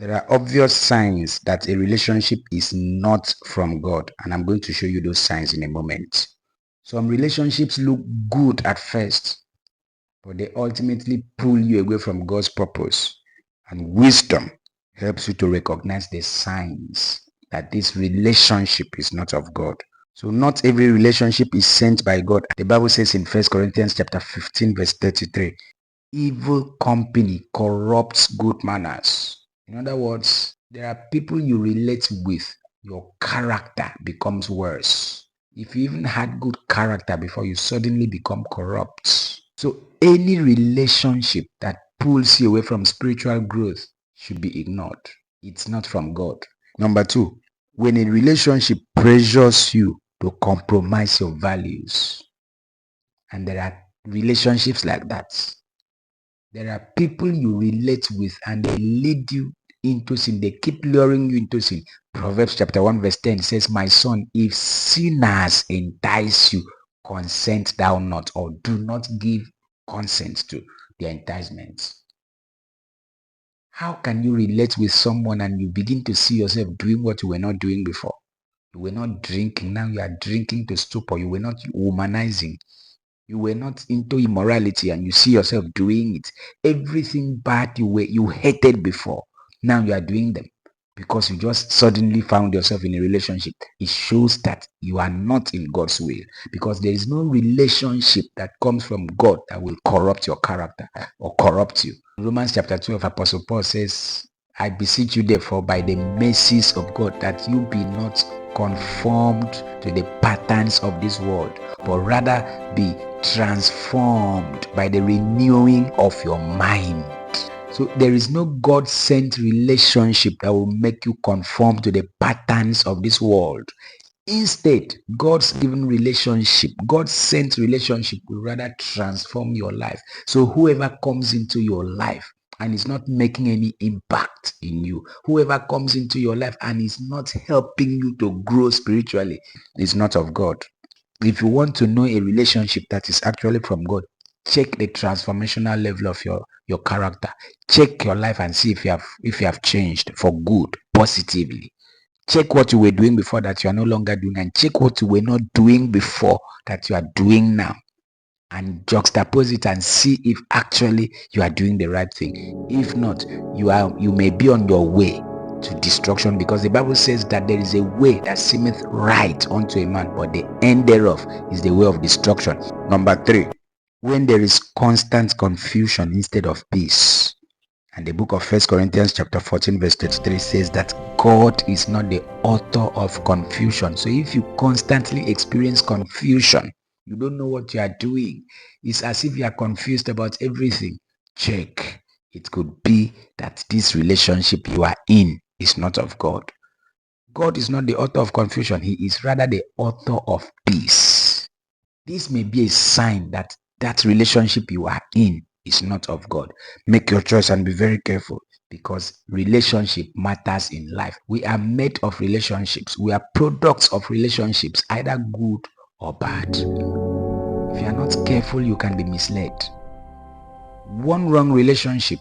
There are obvious signs that a relationship is not from God, and I'm going to show you those signs in a moment. Some relationships look good at first, but they ultimately pull you away from God's purpose. And wisdom helps you to recognize the signs that this relationship is not of God. So not every relationship is sent by God. The Bible says in First Corinthians chapter 15, verse 33, evil company corrupts good manners. In other words, there are people you relate with, your character becomes worse. If you even had good character before, you suddenly become corrupt. So any relationship that pulls you away from spiritual growth should be ignored. It's not from God. Number two, when a relationship pressures you to compromise your values, and there are relationships like that. There are people you relate with and they lead you into sin. They keep luring you into sin. Proverbs chapter 1 verse 10 says, my son, if sinners entice you, consent thou not, or do not give consent to their enticements. How can you relate with someone and you begin to see yourself doing what you were not doing before? You were not drinking, now you are drinking to stupor. You were not womanizing. You were not into immorality and you see yourself doing it. Everything bad you hated before, now you are doing them because you just suddenly found yourself in a relationship. It shows that you are not in God's will, because there is no relationship that comes from God that will corrupt your character or corrupt you. Romans chapter 12, Apostle Paul says, I beseech you therefore by the mercies of God that you be not conformed to the patterns of this world, but rather be transformed by the renewing of your mind. So there is no God-sent relationship that will make you conform to the patterns of this world. Instead, God's given relationship, God-sent relationship will rather transform your life. So whoever comes into your life and is not making any impact in you, whoever comes into your life and is not helping you to grow spiritually, is not of God. If you want to know a relationship that is actually from God, check the transformational level of your character. Check your life and see if you have changed for good, positively. Check what you were doing before that you are no longer doing, and check what you were not doing before that you are doing now, and juxtapose it and see if actually you are doing the right thing. If not, you may be on your way to destruction, because the Bible says that there is a way that seemeth right unto a man, but the end thereof is the way of destruction. Number 3, when there is constant confusion instead of peace. And the book of First Corinthians chapter 14 verse 33 says that God is not the author of confusion. So if you constantly experience confusion, you don't know what you are doing, it's as if you are confused about everything, check. It could be that this relationship you are in is not of God. God is not the author of confusion. He is rather the author of peace. This may be a sign that that relationship you are in is not of God. Make your choice and be very careful, because relationship matters in life. We are made of relationships. We are products of relationships, either good or bad. If you are not careful, you can be misled. One wrong relationship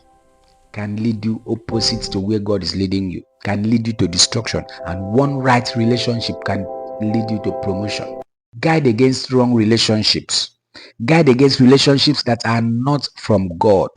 can lead you opposite to where God is leading you, can lead you to destruction, and one right relationship can lead you to promotion. Guide against wrong relationships. Guide against relationships that are not from God.